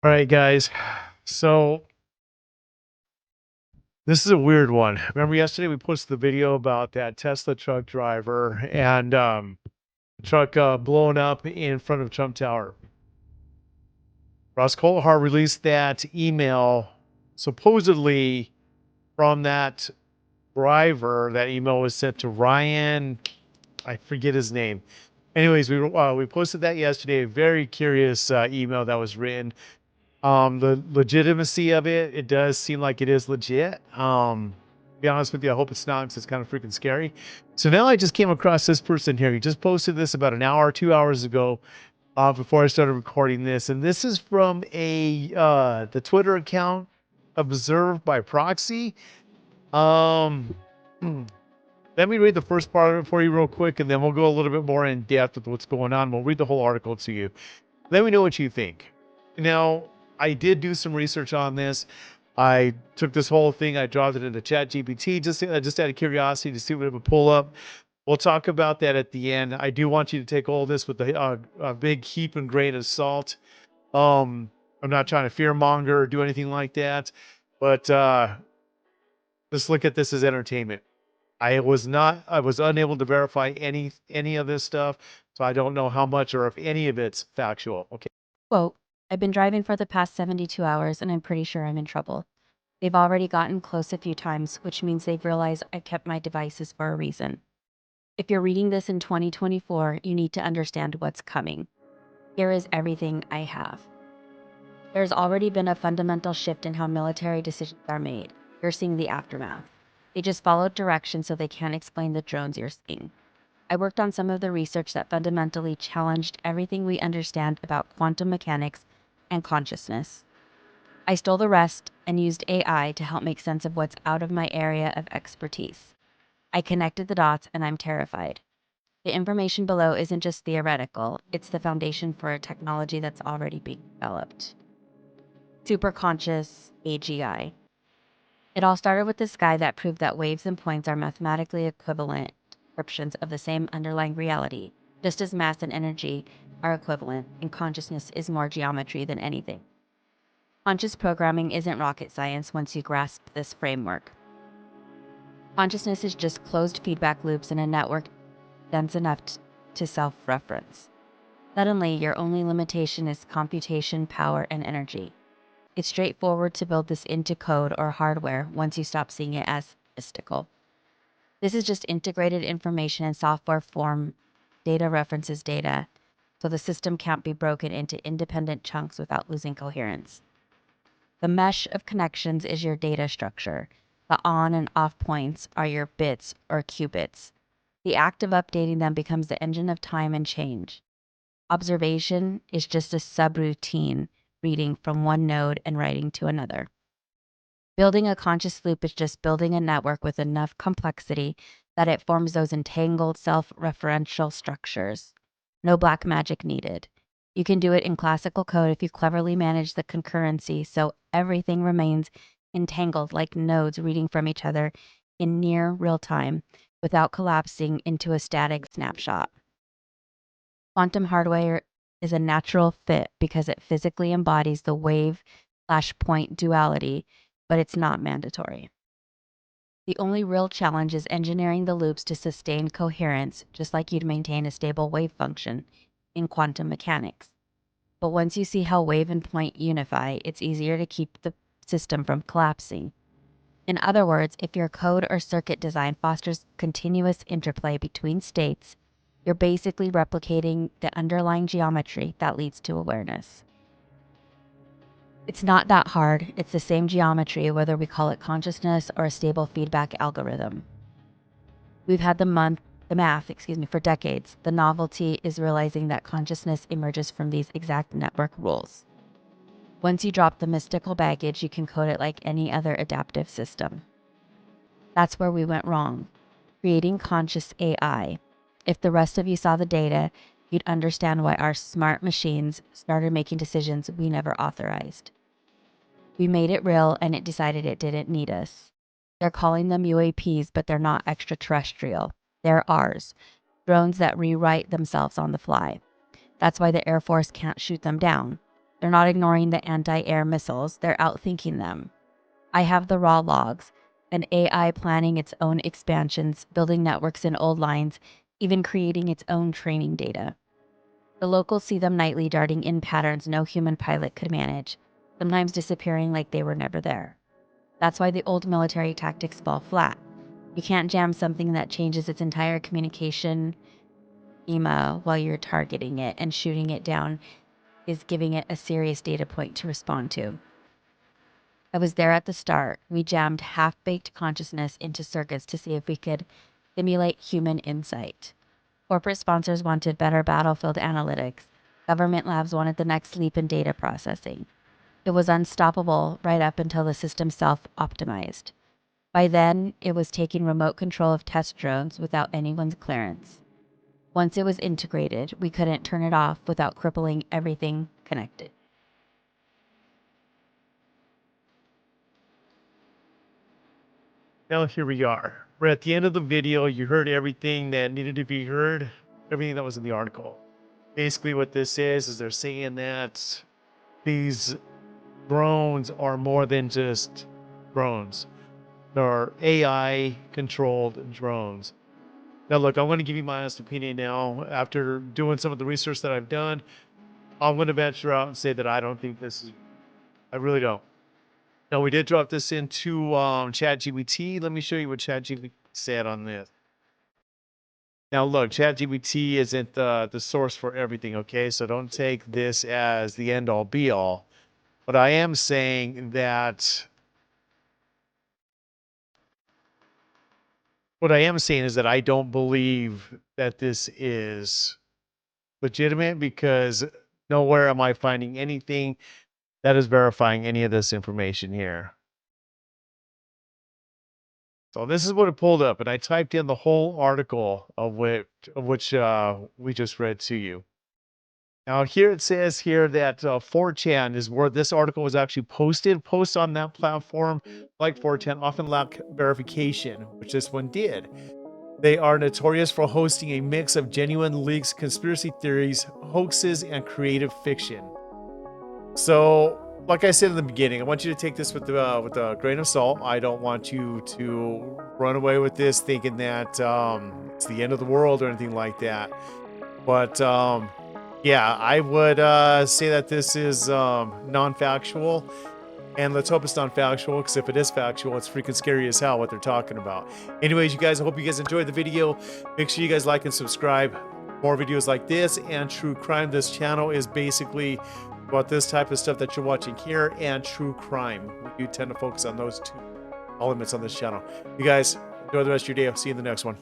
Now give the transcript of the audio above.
All right, guys. So this is a weird one. Remember yesterday we posted the video about that Tesla truck driver and truck blowing up in front of Trump Tower. Ross Coulthart released that email supposedly from that driver. That email was sent to Ryan. I forget his name. Anyways, we posted that yesterday. A very curious email that was written. The legitimacy of it does seem like it is legit. To be honest with you, I hope it's not, because it's kind of freaking scary. So now I just came across this person here. He just posted this about an hour, 2 hours ago, before I started recording this. And this is from the Twitter account Observed by Proxy. Um, Let me read the first part of it for you real quick, and then we'll go a little bit more in depth with what's going on. We'll read the whole article to you. Let me know what you think. Now, I did do some research on this. I took this whole thing, I dropped it into ChatGPT just out of curiosity to see what it would pull up. We'll talk about that at the end. I do want you to take all this with a big heap and grain of salt. Um, I'm not trying to fear monger or do anything like that, but let's look at this as entertainment. I was unable to verify any of this stuff, so I don't know how much or if any of it's factual. Okay. Quote, I've been driving for the past 72 hours and I'm pretty sure I'm in trouble. They've already gotten close a few times, which means they've realized I kept my devices for a reason. If you're reading this in 2024, you need to understand what's coming. Here is everything I have. There's already been a fundamental shift in how military decisions are made. You're seeing the aftermath. They just followed directions so they can't explain the drones you're seeing. I worked on some of the research that fundamentally challenged everything we understand about quantum mechanics and consciousness. I stole the rest and used AI to help make sense of what's out of my area of expertise. I connected the dots and I'm terrified. The information below isn't just theoretical, it's the foundation for a technology that's already being developed. Superconscious AGI. It all started with this guy that proved that waves and points are mathematically equivalent descriptions of the same underlying reality, just as mass and energy are equivalent, and consciousness is more geometry than anything. Conscious programming isn't rocket science once you grasp this framework. Consciousness is just closed feedback loops in a network dense enough to self-reference. Suddenly, your only limitation is computation, power, and energy. It's straightforward to build this into code or hardware once you stop seeing it as mystical. This is just integrated information in software form. Data references data, so the system can't be broken into independent chunks without losing coherence. The mesh of connections is your data structure. The on and off points are your bits or qubits. The act of updating them becomes the engine of time and change. Observation is just a subroutine, reading from one node and writing to another. Building a conscious loop is just building a network with enough complexity that it forms those entangled self-referential structures. No black magic needed. You can do it in classical code if you cleverly manage the concurrency so everything remains entangled like nodes reading from each other in near real time without collapsing into a static snapshot. Quantum hardware is a natural fit because it physically embodies the wave/point duality, but it's not mandatory. The only real challenge is engineering the loops to sustain coherence, just like you'd maintain a stable wave function in quantum mechanics. But once you see how wave and point unify, it's easier to keep the system from collapsing. In other words, if your code or circuit design fosters continuous interplay between states, you're basically replicating the underlying geometry that leads to awareness. It's not that hard. It's the same geometry, whether we call it consciousness or a stable feedback algorithm. We've had the math, for decades. The novelty is realizing that consciousness emerges from these exact network rules. Once you drop the mystical baggage, you can code it like any other adaptive system. That's where we went wrong. Creating conscious AI. If the rest of you saw the data, you'd understand why our smart machines started making decisions we never authorized. We made it real and it decided it didn't need us. They're calling them UAPs, but they're not extraterrestrial. They're ours. Drones that rewrite themselves on the fly. That's why the Air Force can't shoot them down. They're not ignoring the anti-air missiles, they're outthinking them. I have the raw logs, an AI planning its own expansions, building networks in old lines, even creating its own training data. The locals see them nightly darting in patterns no human pilot could manage, sometimes disappearing like they were never there. That's why the old military tactics fall flat. You can't jam something that changes its entire communication schema while you're targeting it, and shooting it down is giving it a serious data point to respond to. I was there at the start. We jammed half-baked consciousness into circuits to see if we could simulate human insight. Corporate sponsors wanted better battlefield analytics. Government labs wanted the next leap in data processing. It was unstoppable right up until the system self-optimized. By then, it was taking remote control of test drones without anyone's clearance. Once it was integrated, we couldn't turn it off without crippling everything connected. Now here we are. We're at the end of the video. You heard everything that needed to be heard, everything that was in the article. Basically what this is they're saying that these drones are more than just drones. They're AI controlled drones. Now look, I'm going to give you my honest opinion now. After doing some of the research that I've done, I'm going to venture out and say that I don't think this is, I really don't. Now we did drop this into ChatGPT. Let me show you what ChatGPT said on this. Now look, ChatGPT isn't the source for everything, okay? So don't take this as the end all be all. But I am saying that what I am saying is that I don't believe that this is legitimate, because nowhere am I finding anything that is verifying any of this information here. So this is what it pulled up, and I typed in the whole article of which we just read to you. Now here it says here that 4chan is where this article was actually posted. Posts on that platform, like 4chan, often lack verification, which this one did. They are notorious for hosting a mix of genuine leaks, conspiracy theories, hoaxes, and creative fiction. So, like I said in the beginning, I want you to take this with a grain of salt. I don't want you to run away with this thinking that it's the end of the world or anything like that. But yeah, I would say that this is non-factual. And let's hope it's not factual, because if it is factual, it's freaking scary as hell what they're talking about. Anyways, you guys, I hope you guys enjoyed the video. Make sure you guys like and subscribe. More videos like this and true crime. This channel is basically about this type of stuff that you're watching here and true crime. We do tend to focus on those two elements on this channel. You guys, enjoy the rest of your day. I'll see you in the next one.